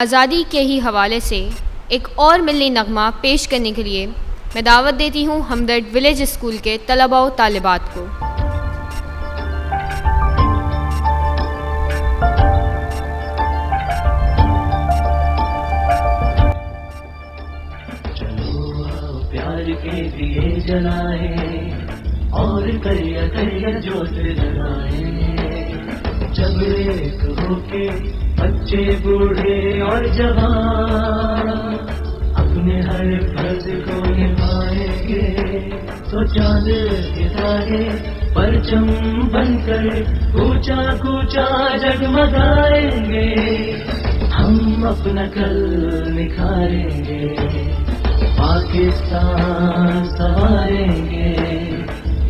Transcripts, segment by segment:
आज़ादी के ही हवाले से एक और मिलनी नगमा पेश करने के लिए मैं दावत देती हूँ हमदर्द विलेज स्कूल के तलबा व तालिबात को। प्यार के दिए जलाए और करिया करिया जोश जलाए, जब एक होके बच्चे बूढ़े और जवान अपने हर फर्ज को निभाएंगे, तो चांद के तारे परचम बनकर ऊंचा ऊंचा जगमगाएंगे। हम अपना कल निखारेंगे, पाकिस्तान संवारेंगे,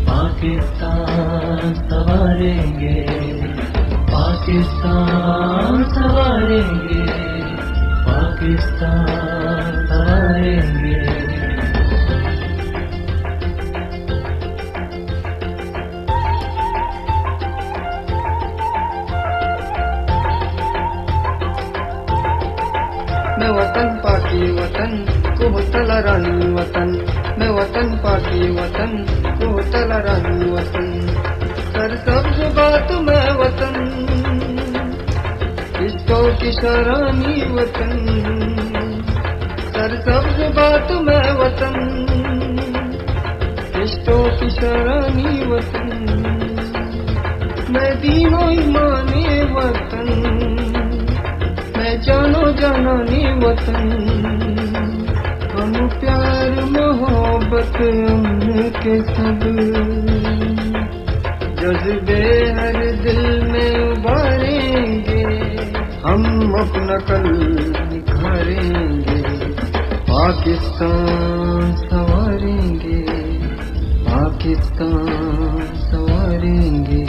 पाकिस्तान संवारेंगे, पाकिस्तान संवारेंगे, पाकिस्तान संवारेंगे। मैं वतन पाकी वतन को तला रानी वतन, मैं वतन पाकी वतन को तला रानी वतन। सर सब्ज बात मैं वतन, किसको की शरानी वतन। सर सब्ज बात मैं वतन, किसको की शरानी वतन। मैं दीनो ईमाने वतन, मैं जानो जानानी वतन। हम प्यार मोहब्बत के सब जज्बे हर दिल में उबारेंगे, हम अपना कल निखारेंगे, पाकिस्तान संवारेंगे, पाकिस्तान संवारेंगे,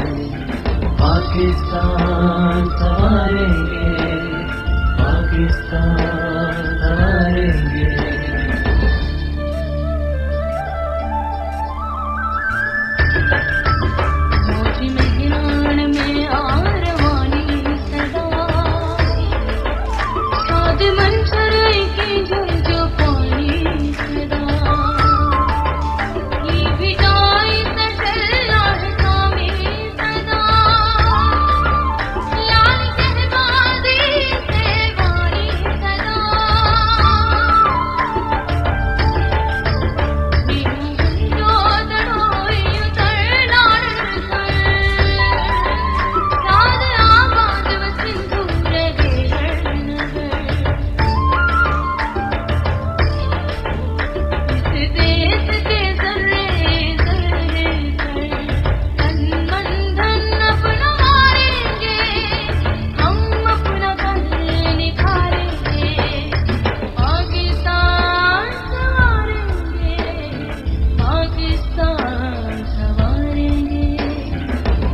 पाकिस्तान संवारेंगे, पाकिस्तान संवारेंगे।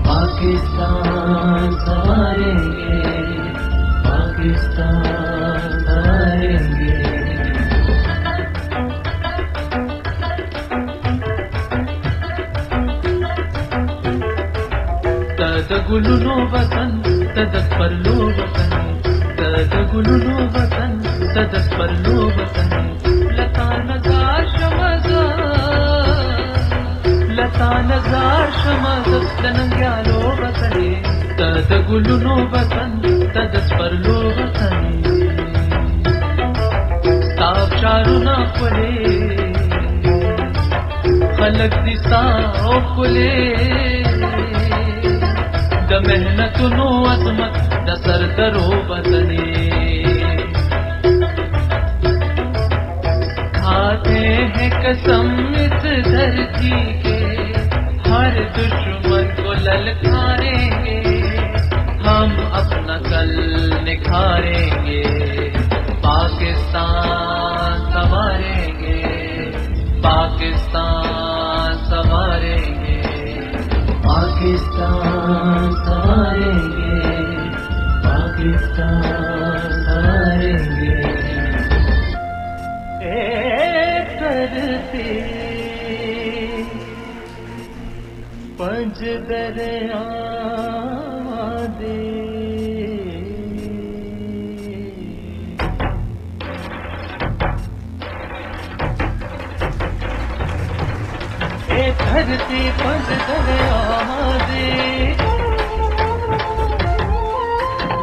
पाकिस्तान संवारेंगे, पाकिस्तान संवारेंगे। तदगुलुनो वतन तदस्परलो वतन, तदगुलुनो वतन तदस्परलो वतन। लता नगार शमज़, लता नगार शमज़ तनंग्यालो वतने, तदगुलुनो वतन तदस्परलो वतन। ताबशारुना फुले खलक दिसा ओ फुले, द मेहनत नो अजमत द सरदरो वतने। खाते हैं कसम इस धरती के, हर दुश्मन को ललकारेंगे, हम अपना कल निखारेंगे, पाकिस्तान संवारेंगे, पाकिस्तान संवारेंगे, पाकिस्तान संवारेंगे, पाकिस्तान संवारेंगे। एक धरती पंज दरिया दे धरती पंज दरियावां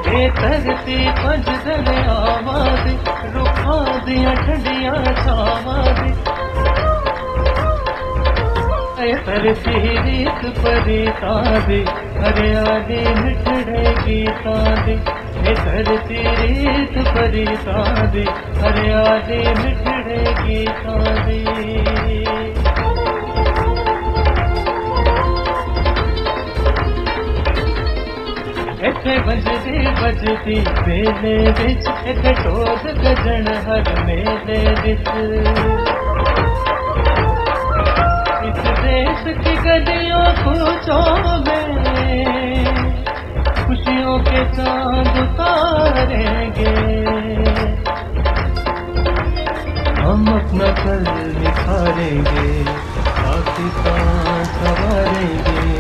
ये धरती पंज दरियावां दी रुखां दियां ठंडियां छावां दी ये धरती रीत परीतां दी हरियाली मिठड़े गीतां दी ये धरती रीत परीतां दी हरियाली मिठड़े गीतां दी इत्थे बजदी बेले विच इत्थे ढोल गजण हर मेले विच इस देश की गलियों कूचों में खुशियों के चांद उतारेंगे हम अपना कल निखारेंगे पाकिस्तान संवारेंगे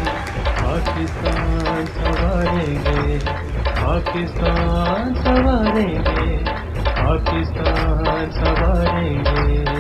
पाकिस्तान संवारेंगे पाकिस्तान संवारेंगे पाकिस्तान संवारेंगे